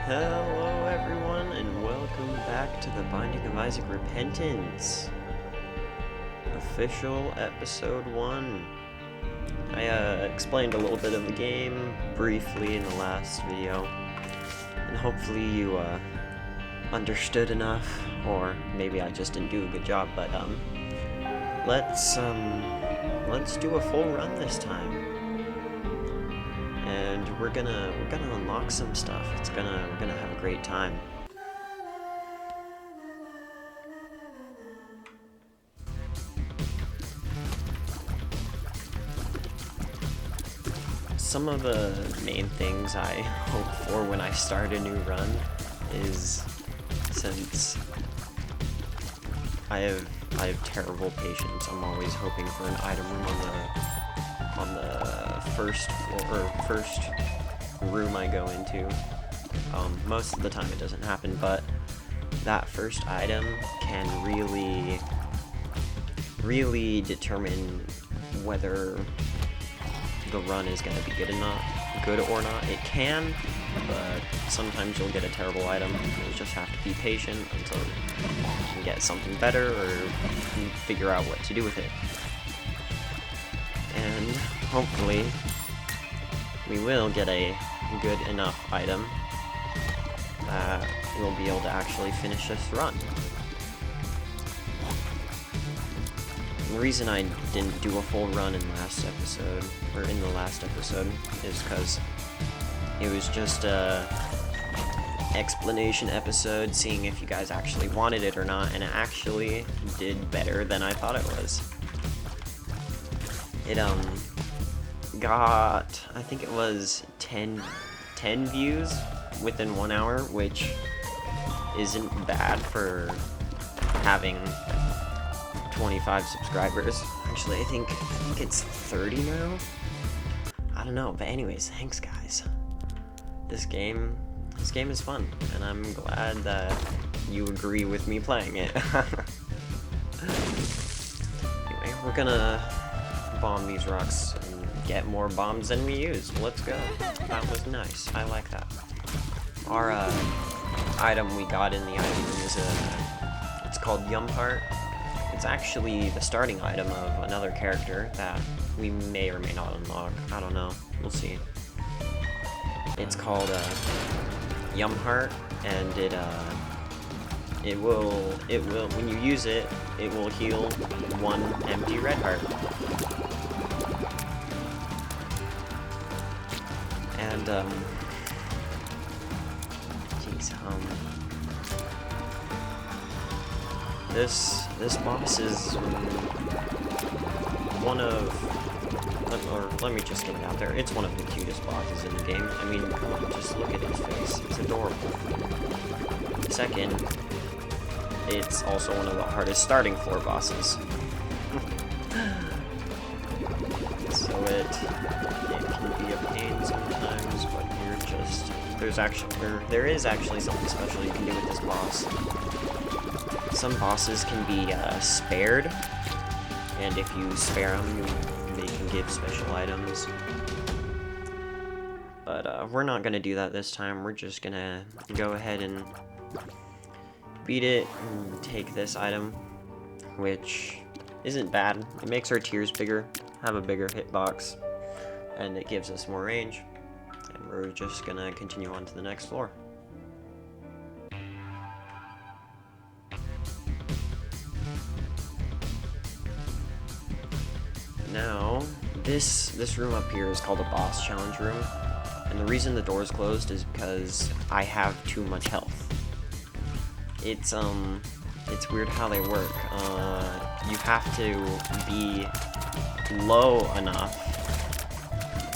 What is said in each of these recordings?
Hello everyone and welcome back to the Binding of Isaac Repentance. Official episode 1. I explained a little bit of the game briefly in the last video, and hopefully you understood enough, or maybe I just didn't do a good job, but let's do a full run this time. And we're gonna unlock some stuff. We're gonna have a great time. Some of the main things I hope for when I start a new run is, since I have terrible patience, I'm always hoping for an item room on the first floor, or first room I go into. Most of the time it doesn't happen, but that first item can really determine whether the run is going to be good or not. It can, but sometimes you'll get a terrible item. You'll just have to be patient until you can get something better or figure out what to do with it. And hopefully we will get a good enough item that we'll be able to actually finish this run. The reason I didn't do a full run in the last episode, is because it was just a explanation episode, seeing if you guys actually wanted it or not, and it actually did better than I thought it was. It got, I think it was 10 views within 1 hour, which isn't bad for having 25 subscribers. Actually, I think it's 30 now. I don't know, but anyways, thanks guys. This game is fun, and I'm glad that you agree with me playing it. Anyway, we're gonna bomb these rocks and get more bombs than we used. Let's go. That was nice. I like that. Our item we got in the item room is it's called Yum Heart. It's actually the starting item of another character that we may or may not unlock. I don't know. We'll see. It's called Yum Heart, and it will when you use it, it will heal 1 empty red heart. And this boss is one of, or let me just get it out there, it's one of the cutest bosses in the game. I mean, come on, just look at his face, it's adorable. Second, it's also one of the hardest starting floor bosses. So it can be a pain sometimes, but there is actually something special you can do with this boss. Some bosses can be spared, and if you spare them, they can give special items. But we're not gonna do that this time. We're just gonna go ahead and beat it and take this item, which isn't bad. It makes our tears bigger, have a bigger hitbox, and it gives us more range. And we're just gonna continue on to the next floor. Now, this room up here is called a boss challenge room, and the reason the door is closed is because I have too much health. It's weird how they work. You have to be low enough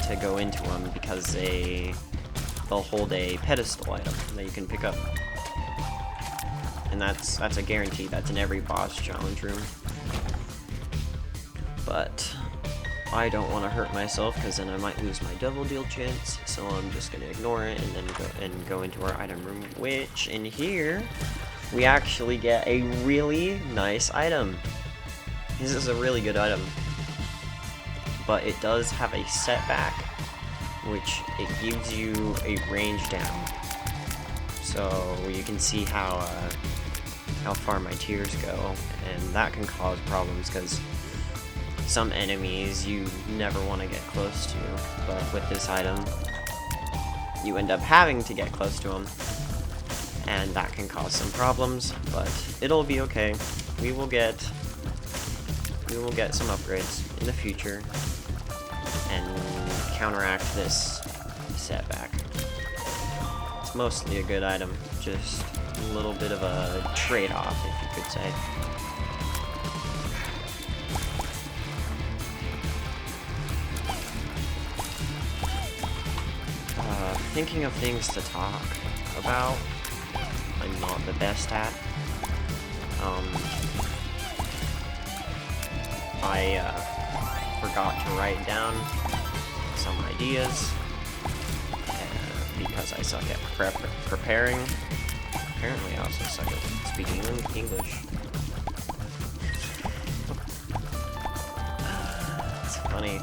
to go into them because they'll hold a pedestal item that you can pick up, and that's a guarantee. That's in every boss challenge room. But I don't want to hurt myself, because then I might lose my double deal chance, so I'm just going to ignore it and then go into our item room, which in here we actually get a really nice item. This is a really good item, but it does have a setback, which it gives you a range down. so you can see how far my tears go, and that can cause problems because some enemies you never want to get close to, but with this item you end up having to get close to them, and that can cause some problems, but it'll be okay. We will get some upgrades in the future and counteract this setback. It's mostly a good item, just a little bit of a trade-off, if you could say. Thinking of things to talk about, I'm not the best at. I forgot to write down some ideas because I suck at preparing. Apparently, I also suck at speaking English. It's funny.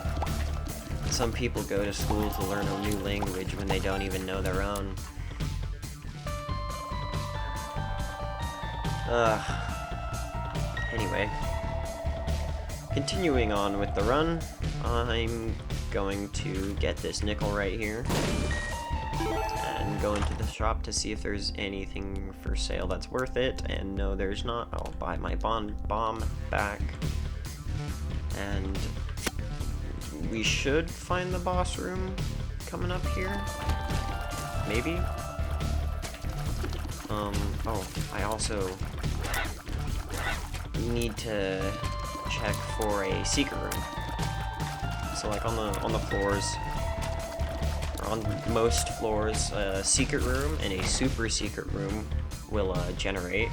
Some people go to school to learn a new language when they don't even know their own. Anyway, continuing on with the run, I'm going to get this nickel right here and go into the shop to see if there's anything for sale that's worth it, and no, there's not. I'll buy my bomb back, and we should find the boss room coming up here. Maybe? Oh, I also need to check for a secret room. So like on the floors, or on most floors, a secret room and a super secret room will generate.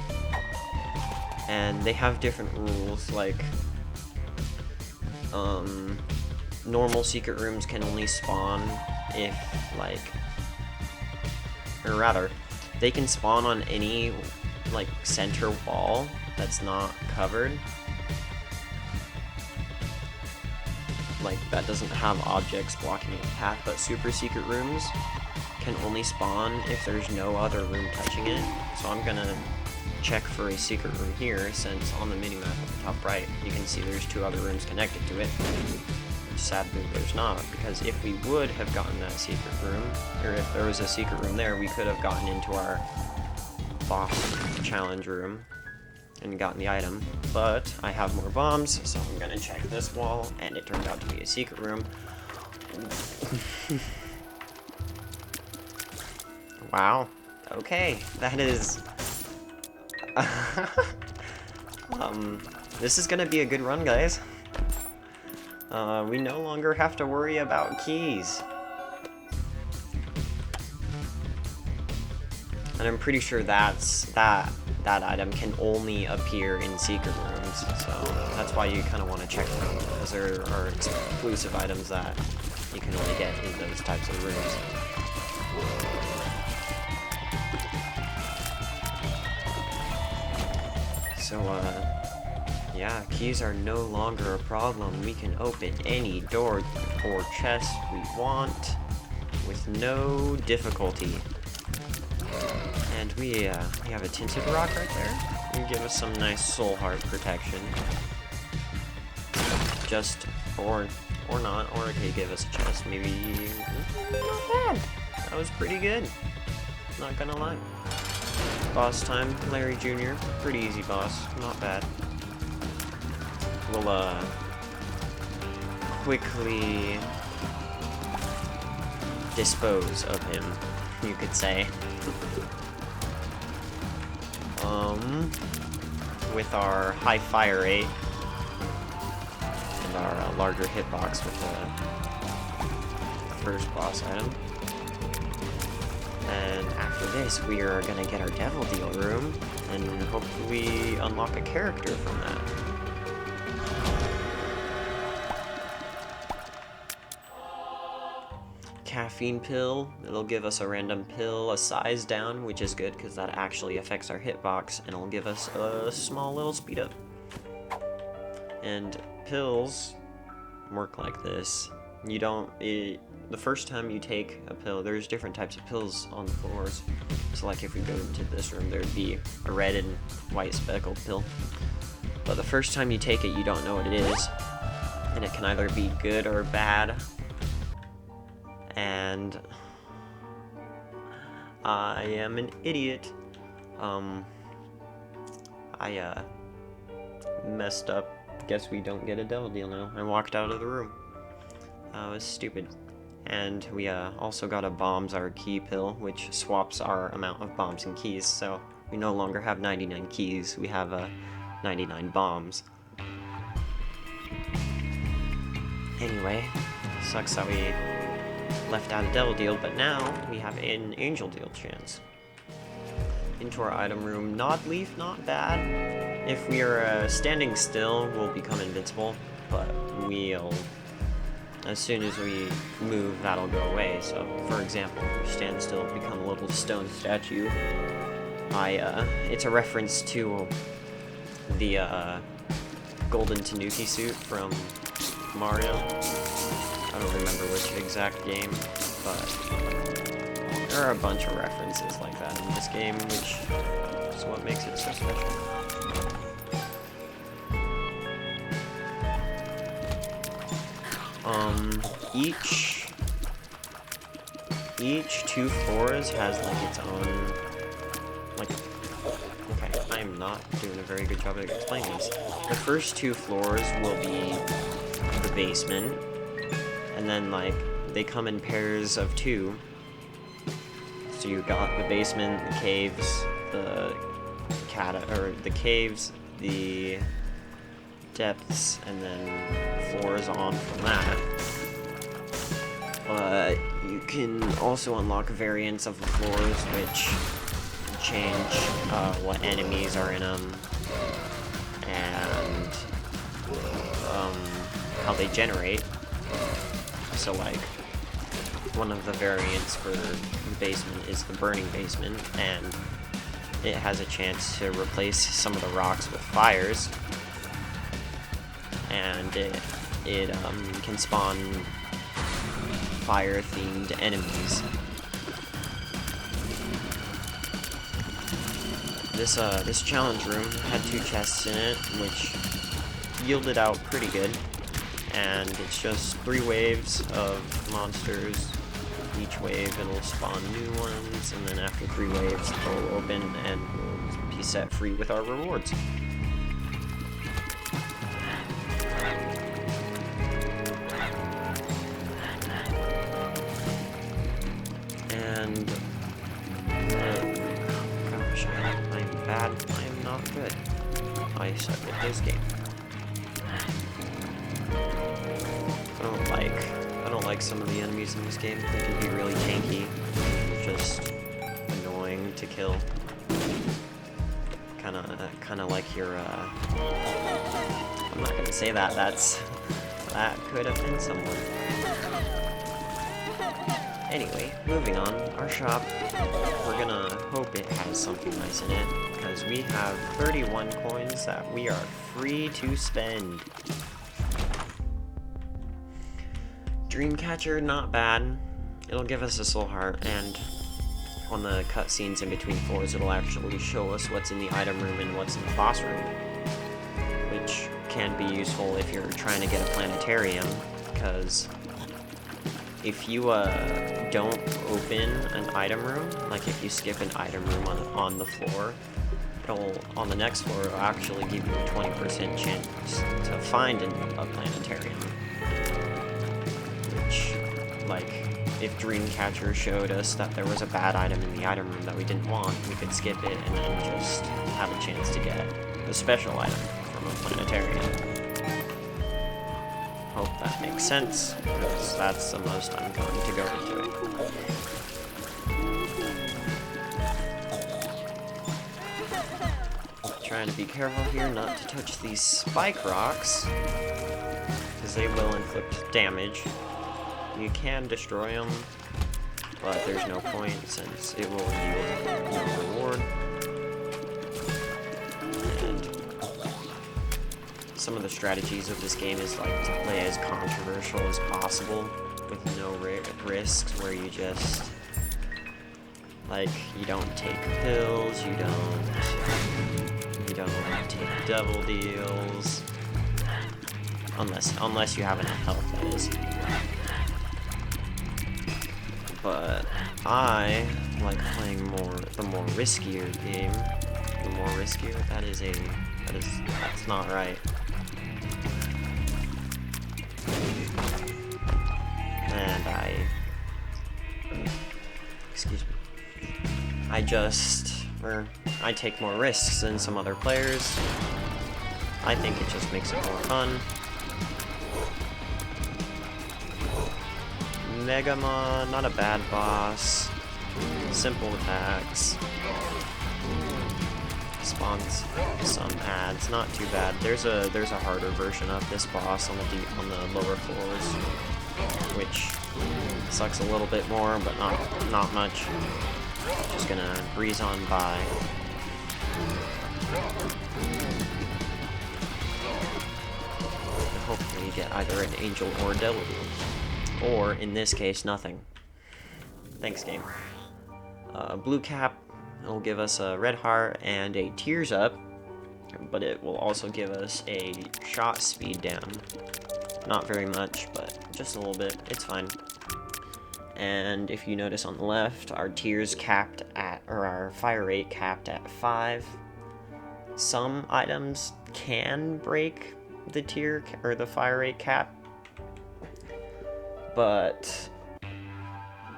And they have different rules, like normal secret rooms can only spawn if, like, or rather, they can spawn on any, like, center wall that's not covered. Like, that doesn't have objects blocking the path, but super secret rooms can only spawn if there's no other room touching it. So I'm gonna check for a secret room here, since on the minimap at the top right, you can see there's 2 other rooms connected to it. Sadly, there's not, because if we would have gotten that secret room, or if there was a secret room there, we could have gotten into our boss challenge room and gotten the item. But I have more bombs, so I'm gonna check this wall, and it turned out to be a secret room. Wow. Okay, that is... this is gonna be a good run, guys. We no longer have to worry about keys. And I'm pretty sure that item can only appear in secret rooms, so that's why you kind of want to check for them, because there are exclusive items that you can only get in those types of rooms. So, yeah, keys are no longer a problem. We can open any door or chest we want with no difficulty. And we have a tinted rock right there. It can give us some nice soul heart protection. Just, or not, or it could give us a chest. Maybe, not bad. That was pretty good. Not gonna lie. Boss time, Larry Jr. Pretty easy boss, not bad. We'll, quickly dispose of him, you could say. With our high fire rate and our larger hitbox with the first boss item. And after this, we are gonna get our Devil Deal room and hopefully unlock a character from that. Caffeine pill, it'll give us a random pill, a size down, which is good because that actually affects our hitbox, and it'll give us a small little speed up. And pills work like this. You don't, the first time you take a pill, there's different types of pills on the floors. So like if we go into this room, there'd be a red and white speckled pill. But the first time you take it, you don't know what it is. And it can either be good or bad. And I am an idiot. I messed up. Guess we don't get a devil deal now. I walked out of the room. That was stupid. And we also got a bombs our key pill, which swaps our amount of bombs and keys. So we no longer have 99 keys. We have 99 bombs. Anyway, sucks that we left out a devil deal, but now we have an angel deal chance. Into our item room. Nod leaf, not bad. If we are standing still, we'll become invincible, but we'll, as soon as we move, that'll go away. So, for example, stand still, become a little stone statue. It's a reference to the golden Tanuki suit from Mario. I don't remember which exact game, but there are a bunch of references like that in this game, which is what makes it so special. Each 2 floors has like its own, like, okay, I am not doing a very good job of explaining this. The first 2 floors will be the basement, and then like they come in pairs of 2. So you got the basement, the caves, the caves, the depths, and then floors on from that. But you can also unlock variants of the floors, which change what enemies are in them, and how they generate. So like, one of the variants for the basement is the burning basement, and it has a chance to replace some of the rocks with fires, and it can spawn fire-themed enemies. This challenge room had 2 chests in it, which yielded out pretty good, and it's just 3 waves of monsters. Each wave it'll spawn new ones, and then after 3 waves they'll open and we'll be set free with our rewards. And gosh, I'm bad. I am not good. I suck at this game. I don't like some of the enemies in this game. They can be really tanky, just annoying to kill. Kinda like your, I'm not gonna say that, that could offend someone. Anyway, moving on, our shop, we're gonna hope it has something nice in it, because we have 31 coins that we are free to spend. Dreamcatcher, not bad. It'll give us a soul heart, and on the cutscenes in between floors, it'll actually show us what's in the item room and what's in the boss room, which can be useful if you're trying to get a planetarium, because if you don't open an item room, like if you skip an item room on the floor, on the next floor, it'll actually give you a 20% chance to find a planetarium. Which, like, if Dreamcatcher showed us that there was a bad item in the item room that we didn't want, we could skip it and then just have a chance to get a special item from a planetarium. Hope that makes sense, because that's the most I'm going to go into it. Trying to be careful here not to touch these spike rocks, because they will inflict damage. You can destroy them, but there's no point since it will yield no reward. And some of the strategies of this game is like to play as controversial as possible with no risks, where you just Like, you don't take pills, you don't take double deals. Unless you have enough health, that is. But I like playing the more riskier game. The more riskier, that's not right. And excuse me. I take more risks than some other players. I think it just makes it more fun. Megamon, not a bad boss. Simple attacks. Spawns some ads, not too bad. There's a harder version of this boss on the lower floors, which sucks a little bit more, but not much. Just gonna breeze on by. And hopefully get either an angel or a devil deal. Or, in this case, nothing. Thanks, game. Blue cap will give us a red heart and a tears up, but it will also give us a shot speed down. Not very much, but just a little bit. It's fine. And if you notice on the left, our tears capped at, or our fire rate capped at 5. Some items can break the tier or the fire rate cap, but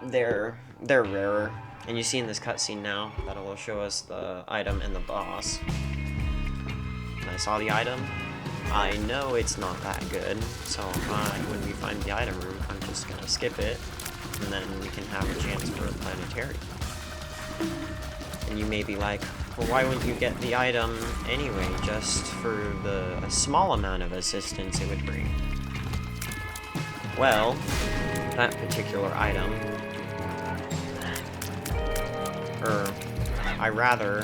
they're rarer. And you see in this cutscene now that it will show us the item and the boss. And I saw the item. I know it's not that good, so when we find the item room, I'm just gonna skip it, and then we can have a chance for a planetary. And you may be like, well, why wouldn't you get the item anyway, just for a small amount of assistance it would bring? Well, that particular item, I rather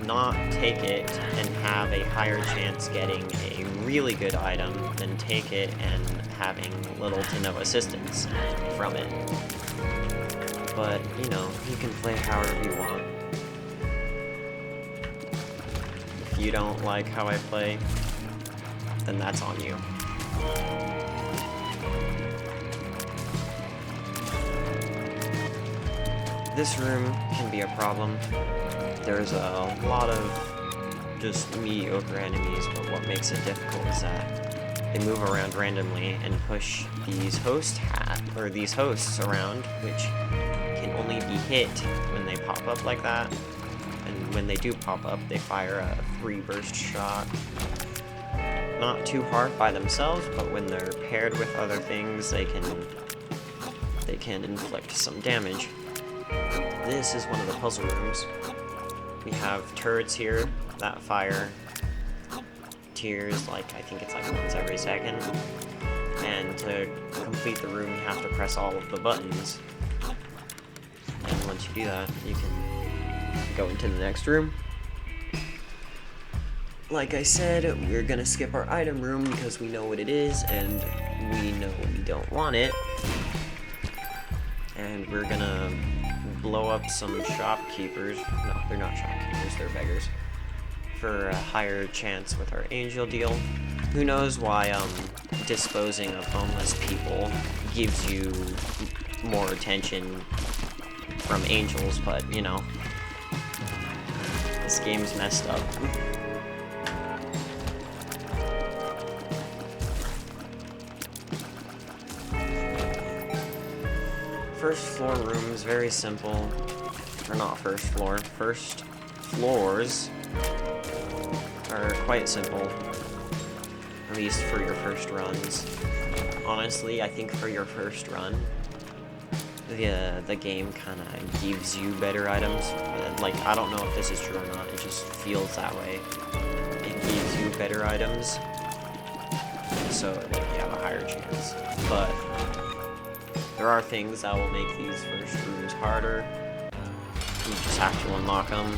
not take it and have a higher chance getting a really good item than take it and having little to no assistance from it. But, you know, you can play however you want. If you don't like how I play, then that's on you. This room can be a problem. There's a lot of just mediocre enemies, but what makes it difficult is that they move around randomly and push these hosts around, which can only be hit when they pop up like that. And when they do pop up, they fire a 3-burst shot. Not too hard by themselves, but when they're paired with other things, they can inflict some damage. This is one of the puzzle rooms. We have turrets here that fire tears, like, I think it's like once every second. And to complete the room, you have to press all of the buttons. And once you do that, you can go into the next room. Like I said, we're gonna skip our item room because we know what it is, and we know we don't want it. And we're gonna blow up some shopkeepers. No, they're not shopkeepers, they're beggars. For a higher chance with our angel deal. Who knows why disposing of homeless people gives you more attention from angels, but you know, this game's messed up. First floor room is very simple. Or not first floor. First floors are quite simple. At least for your first runs. Honestly, I think for your first run, the game kind of gives you better items. Like, I don't know if this is true or not. It just feels that way. It gives you better items, so that you have a higher chance. But there are things that will make these first rooms harder. You just have to unlock them,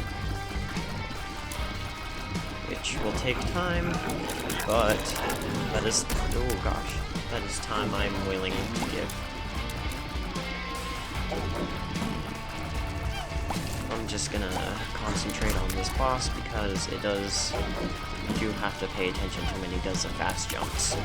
which will take time, but that is, oh gosh, that is time I'm willing to give. I'm just gonna concentrate on this boss because you do have to pay attention to when he does the fast jumps.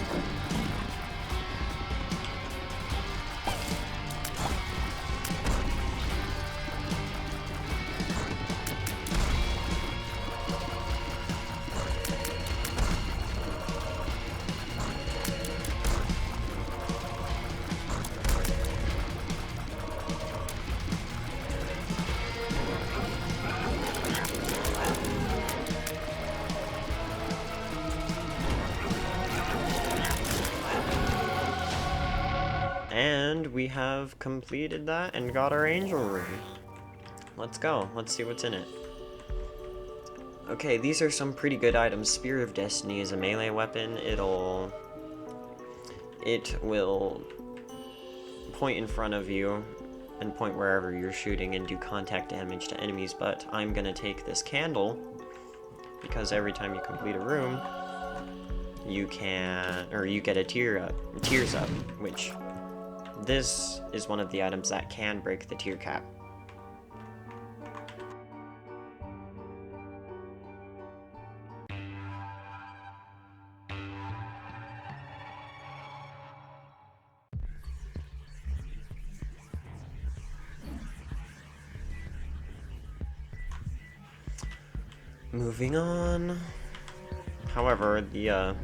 And we have completed that and got our angel room. Let's go. Let's see what's in it. Okay, these are some pretty good items. Spear of Destiny is a melee weapon. It will point in front of you and point wherever you're shooting and do contact damage to enemies, but I'm gonna take this candle because every time you complete a room, you get a tears up, which this is one of the items that can break the tier cap. Moving on. However, the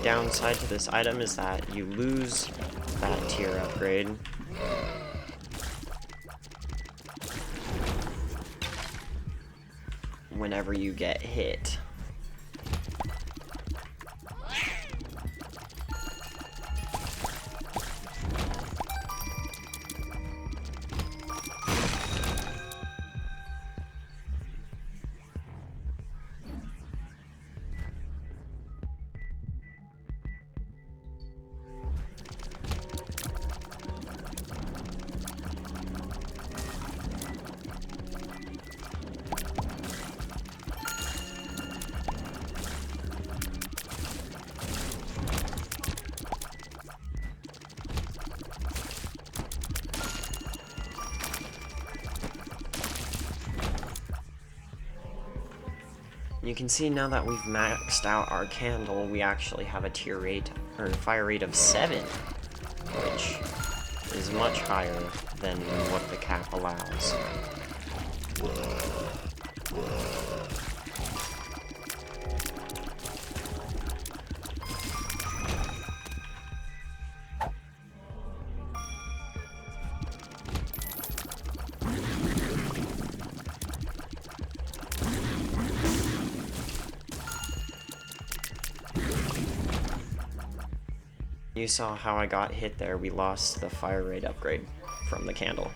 downside to this item is that you lose that tier upgrade. Whenever you get hit. You can see now that we've maxed out our candle, we actually have a tier rate, or fire rate of 7, which is much higher than what the cap allows. You saw how I got hit there. We lost the fire rate upgrade from the candle.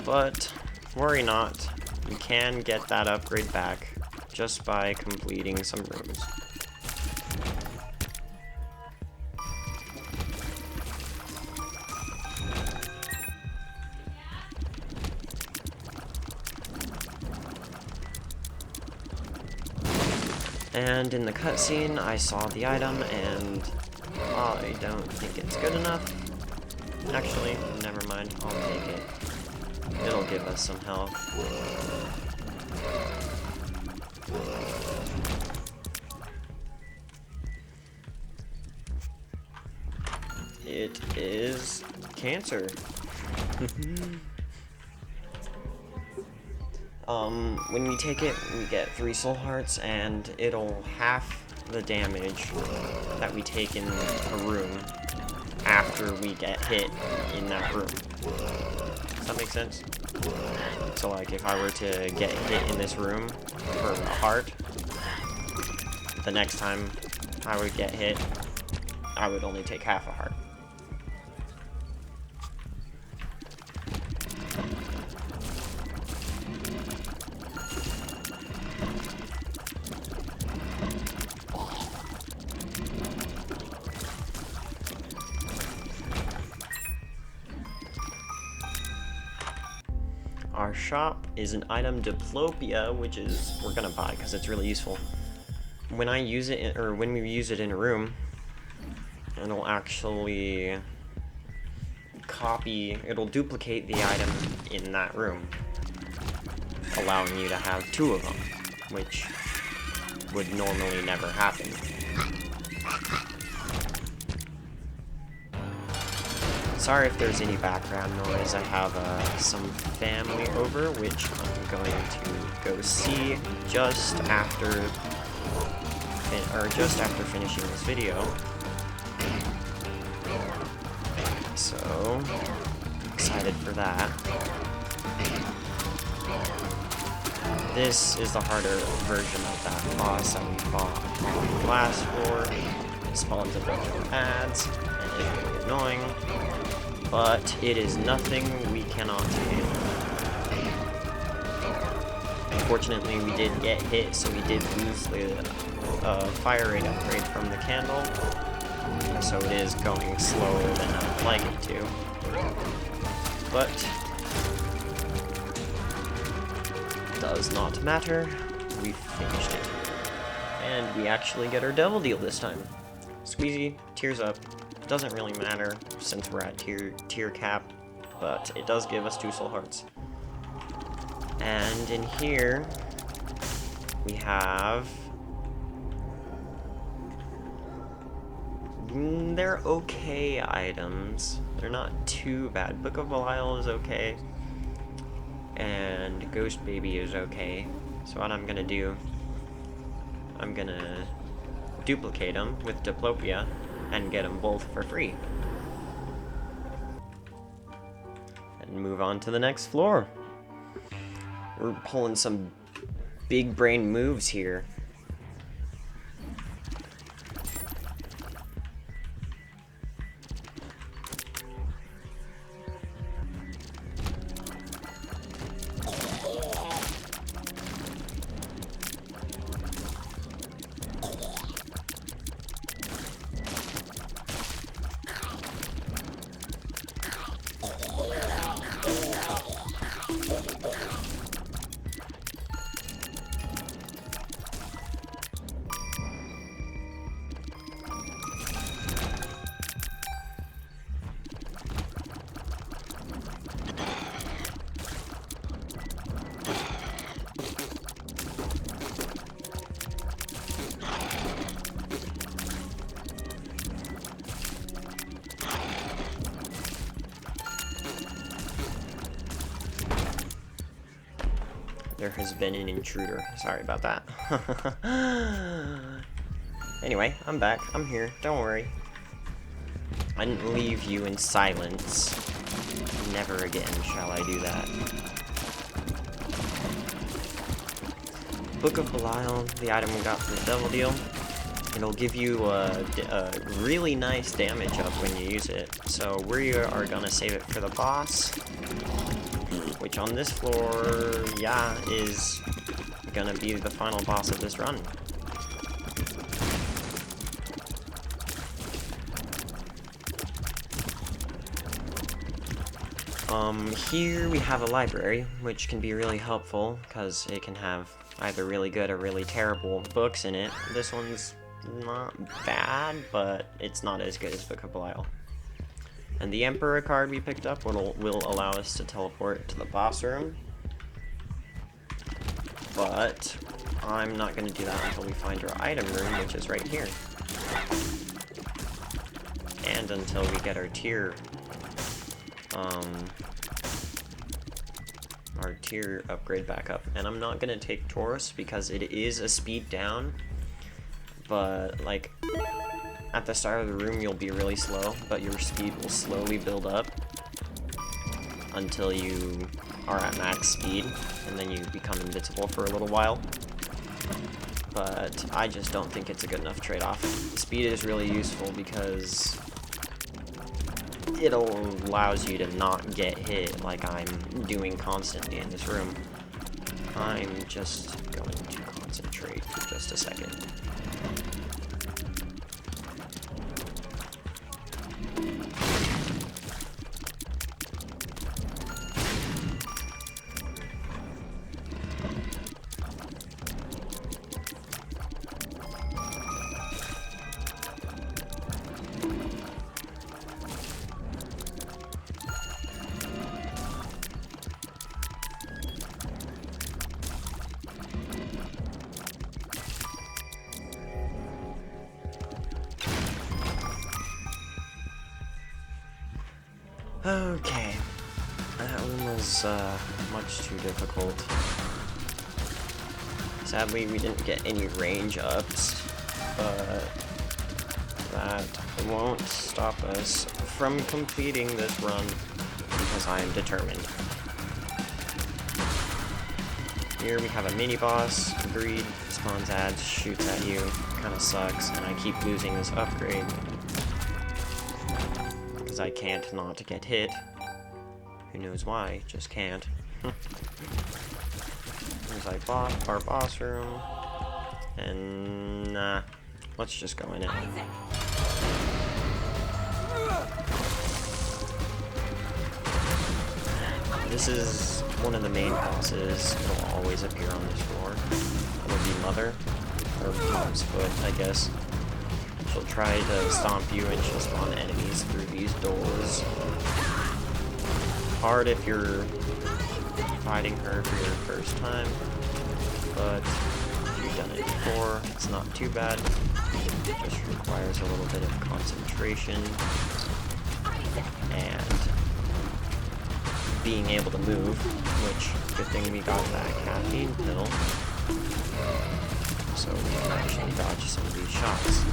But worry not, you can get that upgrade back just by completing some rooms. And in the cutscene, I saw the item, and I don't think it's good enough. Actually, never mind, I'll take it. It'll give us some health. It is cancer. When we take it, we get 3 soul hearts, and it'll half the damage that we take in a room after we get hit in that room. Does that make sense? So like if I were to get hit in this room for a heart, the next time I would get hit, I would only take half a heart. shop is an item Diplopia, which is we're gonna buy because it's really useful. When I use it, or when we use it in a room, it'll actually it'll duplicate the item in that room, allowing you to have 2 of them, which would normally never happen. Sorry if there's any background noise. I have some family over, which I'm going to go see just after finishing this video. So excited for that. This is the harder version of that boss that we fought on the last floor. It spawns a bunch of ads, and it's really annoying. But it is nothing we cannot handle. Unfortunately, we did get hit, so we did lose the fire rate upgrade from the candle. So it is going slower than I would like it to. But does not matter. We finished it. And we actually get our devil deal this time. Squeezy, tears up. Doesn't really matter since we're at tier cap, but it does give us 2 soul hearts. And in here we have they're okay items. They're not too bad. Book of Belial is okay, and Ghost Baby is okay. So what I'm gonna do, I'm gonna duplicate them with Diplopia and get them both for free. And move on to the next floor. We're pulling some big brain moves here. There has been an intruder. Sorry about that. Anyway, I'm back. I'm here. Don't worry. I didn't leave you in silence. Never again shall I do that. Book of Belial, the item we got from the devil deal. It'll give you a really nice damage up when you use it. So we are gonna save it for the boss, which on this floor, yeah, is gonna be the final boss of this run. Here we have a library, which can be really helpful, because it can have either really good or really terrible books in it. This one's not bad, but it's not as good as Book of Belial. And the Emperor card we picked up will allow us to teleport to the boss room. But I'm not going to do that until we find our item room, which is right here. And until we get our tier upgrade back up. And I'm not going to take Taurus because it is a speed down. But, like, at the start of the room, you'll be really slow, but your speed will slowly build up until you are at max speed, and then you become invincible for a little while. But I just don't think it's a good enough trade-off. Speed is really useful because it allows you to not get hit like I'm doing constantly in this room. I'm just going to concentrate for just a second. Okay. That one was much too difficult. Sadly, we didn't get any range ups, but that won't stop us from completing this run because I am determined. Here we have a mini boss. Greed spawns ads, shoots at you. Kinda sucks, and I keep losing this upgrade because I can't not get hit. Who knows why? Just can't. There's like our boss room, and nah, let's just go in it. This is one of the main bosses. It'll always appear on this floor. It'll be Mother, or Mom's Foot, I guess. She'll try to stomp you, and she'll spawn enemies through these doors. Hard if you're fighting her for your first time, but if you've done it before, it's not too bad. It just requires a little bit of concentration and being able to move, which, good thing we got that caffeine pill, so we can actually dodge some of these shots.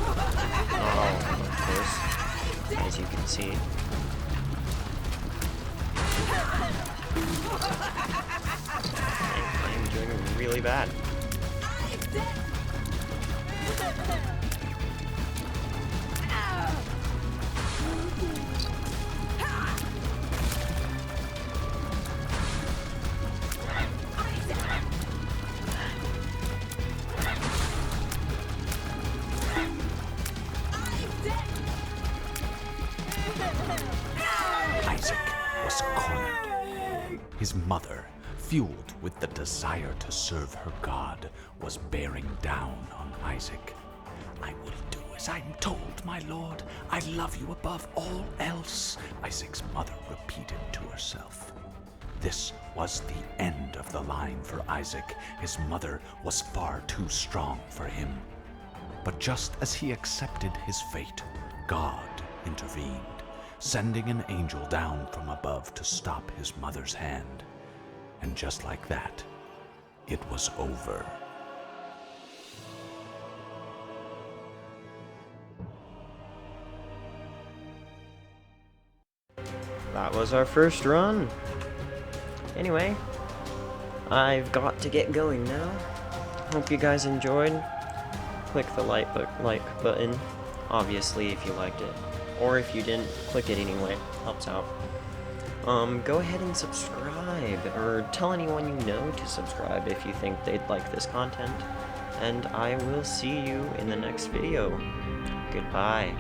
Not all of them, of course, as you can see. I'm doing really bad. Isaac was cornered. His mother, fueled with the desire to serve her God, was bearing down on Isaac. "I will do as I'm told, my lord. I love you above all else," Isaac's mother repeated to herself. This was the end of the line for Isaac. His mother was far too strong for him. But just as he accepted his fate, God intervened, sending an angel down from above to stop his mother's hand. And just like that, it was over. That was our first run. Anyway, I've got to get going now. Hope you guys enjoyed. Click the like button, obviously, if you liked it. Or if you didn't, click it anyway. Helps out. Go ahead and subscribe, or tell anyone you know to subscribe if you think they'd like this content. And I will see you in the next video. Goodbye.